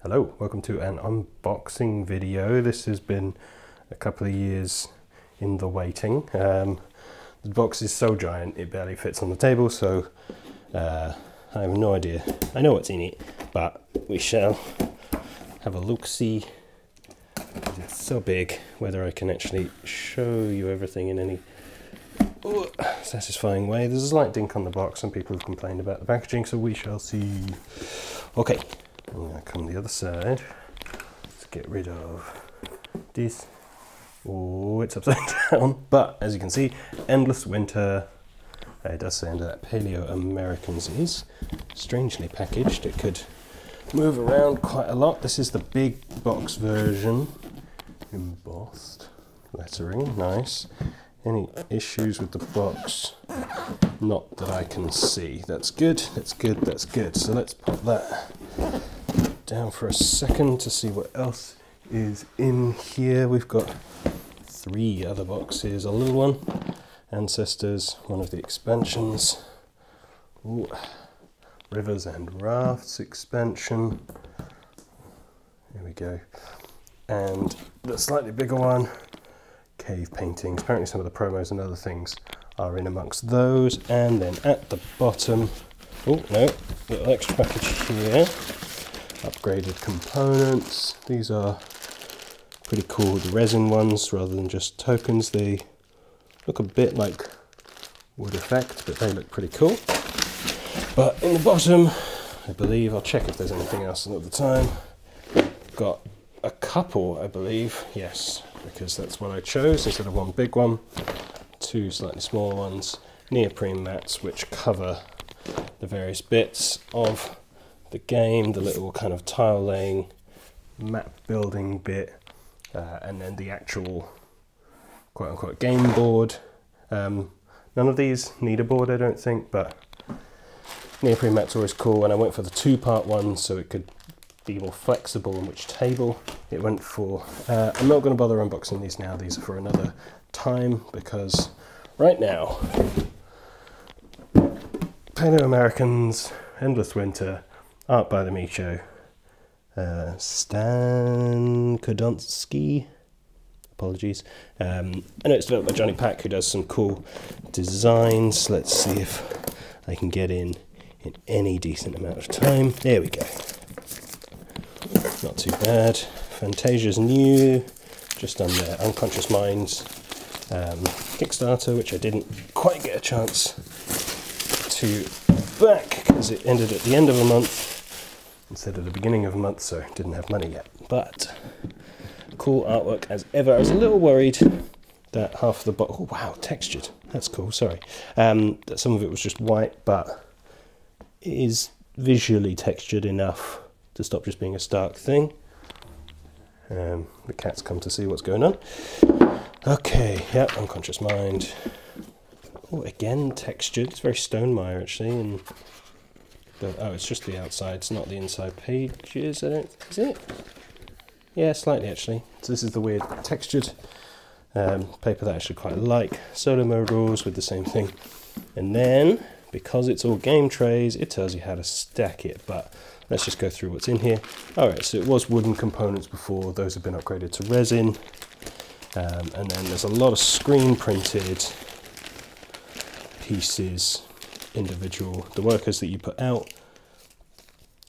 Hello, welcome to an unboxing video. This has been a couple of years in the waiting. The box is so giant it barely fits on the table, so I have no idea. I know what's in it, but we shall have a look-see. It's so big, whether I can actually show you everything in any satisfying way. There's a slight dink on the box. Some people have complained about the packaging, so we shall see. Okay. I'm going to come the other side. Let's get rid of this. Oh, it's upside down. But as you can see, Endless Winter. It does say under that Paleoamericans is strangely packaged. It could move around quite a lot. This is the big box version. Embossed lettering, nice. Any issues with the box? Not that I can see. That's good, that's good, that's good. So let's pop that down for a second to see what else is in here. We've got 3 other boxes. A little one, Ancestors, one of the expansions. Ooh. Rivers and Rafts expansion. Here we go. And the slightly bigger one, Cave Paintings. Apparently some of the promos and other things are in amongst those. And then at the bottom, oh no, little extra package here. Upgraded components. These are pretty cool, the resin ones rather than just tokens. They look a bit like wood effect, but they look pretty cool. But in the bottom, I believe, I'll check if there's anything else another time. Got a couple, I believe, yes, because that's what I chose instead of one big one. 2 slightly smaller ones, neoprene mats which cover the various bits of the game, the little kind of tile laying, map building bit, and then the actual quote unquote game board. None of these need a board, I don't think, but neoprene mat's always cool, and I went for the 2-part one so it could be more flexible on which table it went for. I'm not going to bother unboxing these now, these are for another time, because right now, Paleoamericans, Endless Winter, art by the Micho, Stan Kodonsky, apologies. I know it's developed by Johnny Pack, who does some cool designs. Let's see if I can get in any decent amount of time. There we go. Not too bad. Fantasia's new, just done their Unconscious Minds Kickstarter, which I didn't quite get a chance to back because it ended at the end of a month instead of the beginning of a month, so didn't have money yet. But cool artwork as ever. I was a little worried that half of the box, oh wow, textured, that's cool, sorry, that some of it was just white, but it is visually textured enough to stop just being a stark thing. The cat's come to see what's going on. Okay, yep, Unconscious Mind. Oh, again textured. It's very Stonemaier actually, and oh, it's just the outside. It's not the inside pages. I don't. Is it? Yeah, slightly actually. So this is the weird textured paper that I actually quite like. Solo mode rules with the same thing, and then because it's all game trays, it tells you how to stack it. But let's just go through what's in here. All right, so it was wooden components before. Those have been upgraded to resin, and then there's a lot of screen printed pieces, individual, the workers that you put out,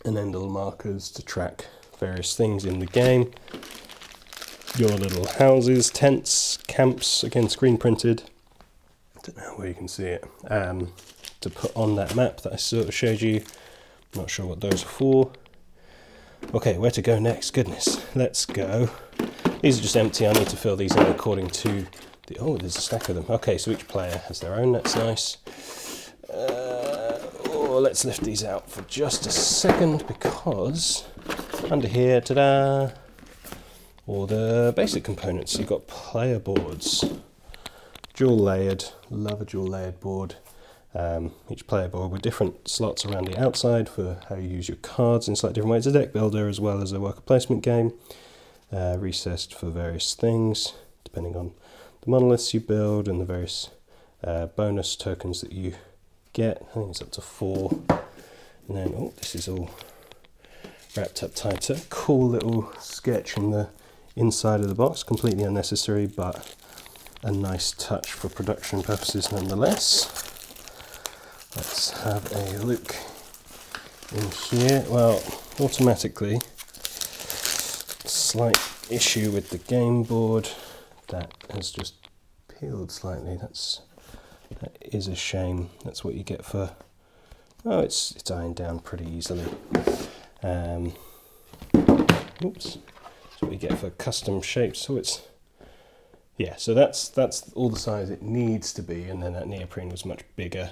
and then little markers to track various things in the game. Your little houses, tents, camps, again screen printed. Don't know where you can see it. To put on that map that I sort of showed you. Not sure what those are for. Okay, where to go next? Goodness, let's go. These are just empty. I need to fill these in according to the, oh, there's a stack of them. Okay, so each player has their own. That's nice. Oh, let's lift these out for just a second, because under here, ta-da, all the basic components. You've got player boards, dual layered. Love a dual layered board. Each player board with different slots around the outside for how you use your cards in slightly different ways. A deck builder as well as a worker placement game. Recessed for various things, depending on the monoliths you build and the various bonus tokens that you get. I think it's up to 4. And then, oh, this is all wrapped up tighter. Cool little sketch in the inside of the box, completely unnecessary, but a nice touch for production purposes nonetheless. Let's have a look in here. Well, automatically, slight issue with the game board. That has just peeled slightly. That is a shame. That's what you get for, oh, it's ironed down pretty easily. Oops. That's what you get for custom shapes. So it's, yeah, so that's all the size it needs to be, and then that neoprene was much bigger.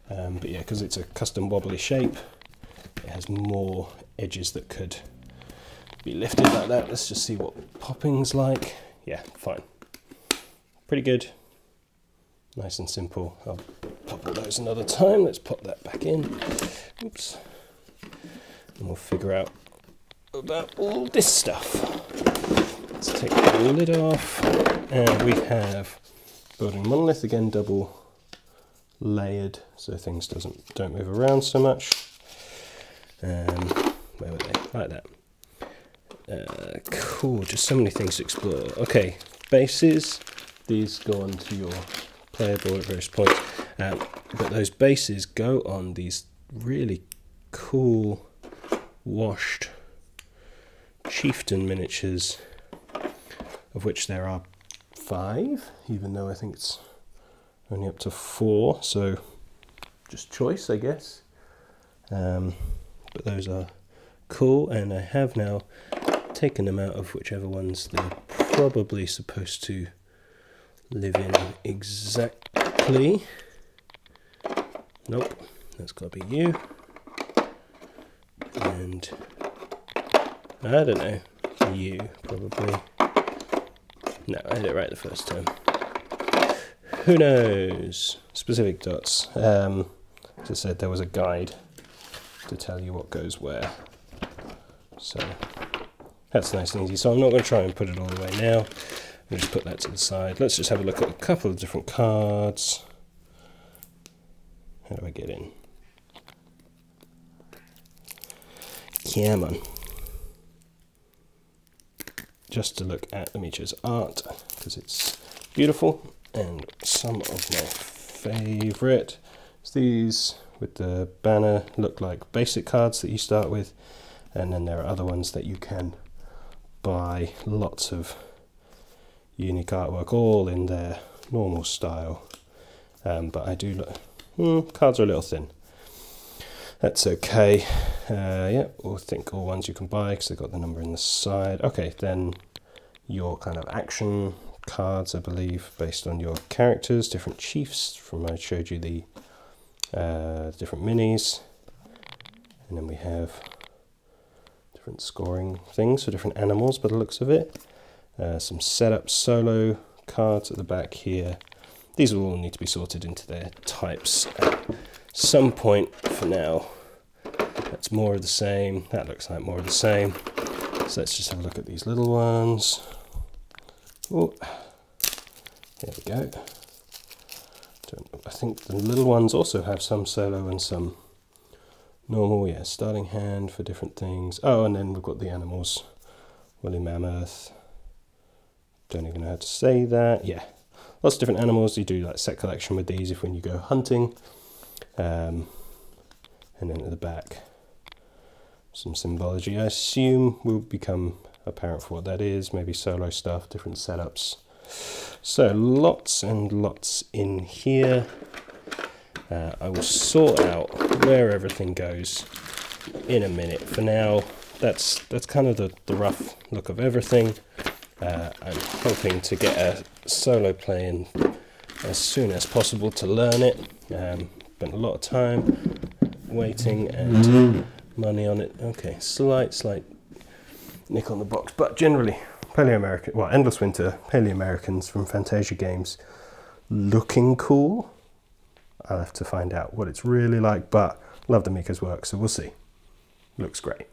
But yeah, because it's a custom wobbly shape, it has more edges that could be lifted like that. Let's just see what popping's like. Yeah, fine. Pretty good. Nice and simple. I'll pop all those another time. Let's pop that back in. Oops. And we'll figure out about all this stuff. Let's take the lid off. And we have building monolith, again double layered so things don't move around so much. Where were they? Like that. Cool, just so many things to explore. Okay, bases, these go onto your player board at various points, but those bases go on these really cool washed chieftain miniatures, of which there are 5, even though I think it's only up to 4, so just choice, I guess. But those are cool, and I have now taken them out of whichever ones they're probably supposed to live in exactly. Nope, that's got to be you. And I don't know, you probably. No, I had it right the first time. Who knows? Specific dots. As I said, there was a guide to tell you what goes where. So that's nice and easy. So I'm not going to try and put it all away now. We'll just put that to the side. Let's just have a look at a couple of different cards. How do I get in? Come on. Just to look at the miniatures art, because it's beautiful, and some of my favourite. These with the banner look like basic cards that you start with, and then there are other ones that you can buy, lots of unique artwork, all in their normal style. But I do look, cards are a little thin. That's okay. Yeah, I think all ones you can buy because they've got the number in the side. Okay, then your kind of action cards, I believe, based on your characters, different chiefs. From I showed you the different minis, and then we have different scoring things for different animals by the looks of it. Some setup solo cards at the back here. These will all need to be sorted into their types at some point. For now, that's more of the same. That looks like more of the same. So let's just have a look at these little ones. Oh, there we go. I think the little ones also have some solo and some normal. Yeah, starting hand for different things. Oh, and then we've got the animals. Woolly mammoth. Don't even know how to say that. Yeah, lots of different animals. You do like set collection with these if when you go hunting. And then at the back, some symbology. I assume will become apparent for what that is. Maybe solo stuff, different setups. So lots and lots in here. I will sort out where everything goes in a minute. For now, that's kind of the rough look of everything. I'm hoping to get a solo play in as soon as possible to learn it. Spent a lot of time waiting and money on it. Okay, slight nick on the box, but generally Paleoamerican, well, Endless Winter, Paleoamericans from Fantasia Games, looking cool. I'll have to find out what it's really like, but love the Mika's work, so we'll see. Looks great.